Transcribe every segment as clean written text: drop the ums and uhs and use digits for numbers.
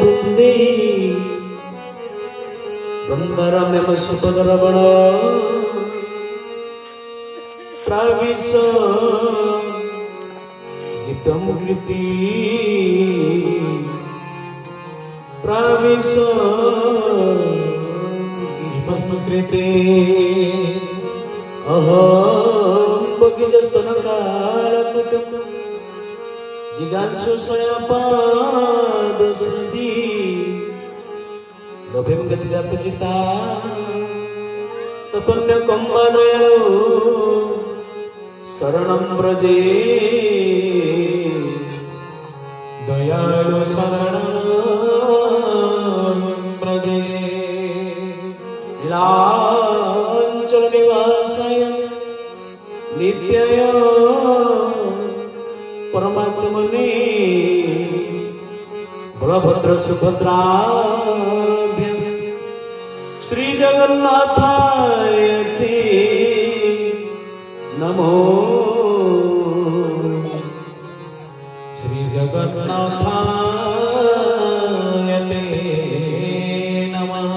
बुंदे बंदरमेव सुभद्रवण प्राविश गीतम कृति प्राविश गीतम कृते अहं बगिजस्तनकारकुटुं जिगांसु सयापादसुधि लोभें गतिजातचिता तपन्य कम्बादयो शरणं व्रजे दयालु शरणं व्रजे लांचल निवासाय नित्याय परमात्मने बलभद्र सुभद्राभ्यां श्री जगन्नाथाय ते नमो श्री जगन्नाथाय ते नमः।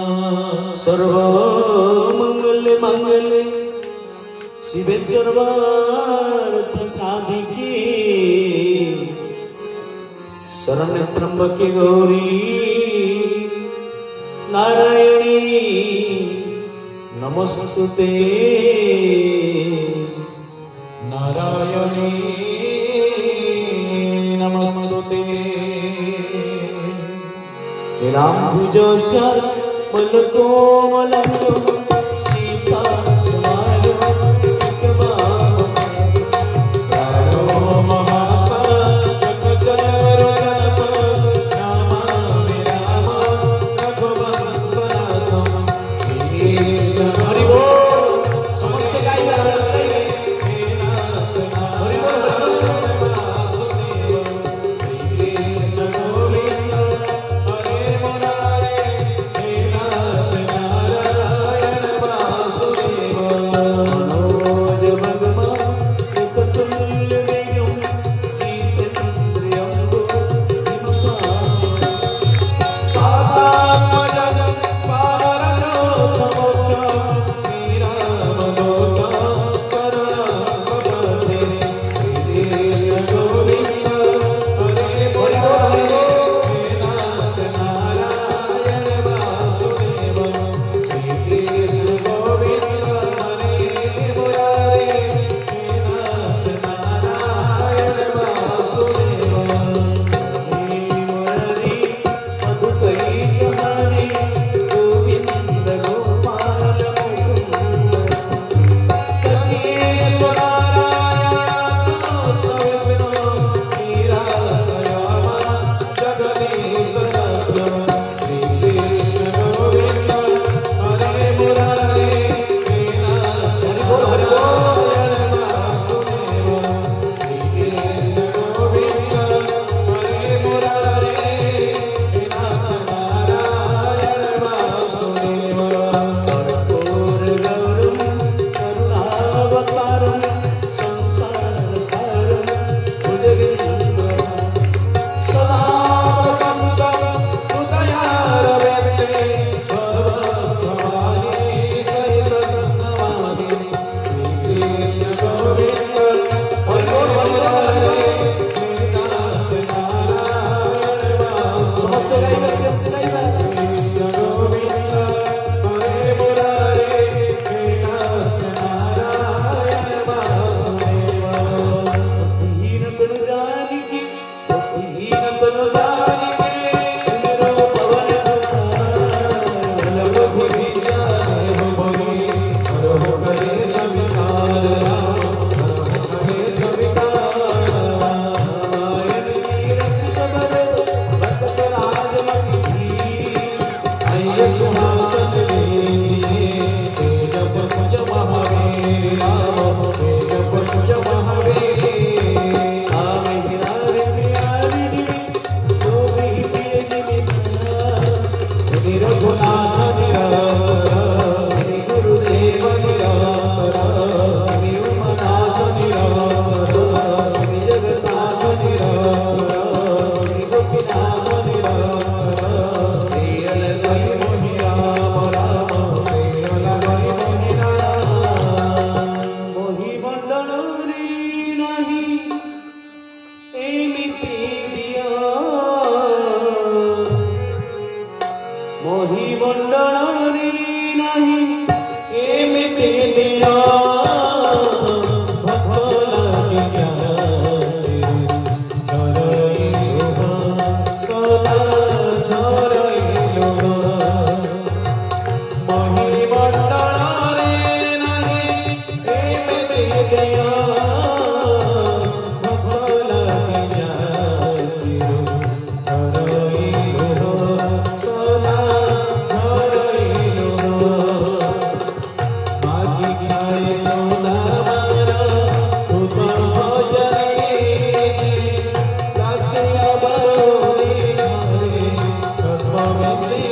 सर्वमंगल मंगले शिवे सर्वार्थ साधिके शरण्य त्र्यंबके गौरी नारायणी नमस्तुते नारायणी नमस्तुते। नीलाम्बुजस्य मलकोमलं सीता ମହିମଣ୍ଡଳରେ ନାହିଁ ଏମିତି ଦିଅ ଭକ୍ତ ଲାଗି ଝରଇ ଲୁହ ସଦା ଝରଇ ଲୁହ ମହିମଣ୍ଡଳରେ ନାହିଁ ଏମିତି ଦିଅ ଭକ୍ତ ଲାଗି ଝରଇ ଲୁହ ସଦା ଝରଇ ଲୁହ ମାଗି ଖାଏ ସଦା ମାନ ତୁମ ଭଜନେ ଦାସିଆ ବାଉରୀ ଘରେ ସର୍ବ ବେଶୀ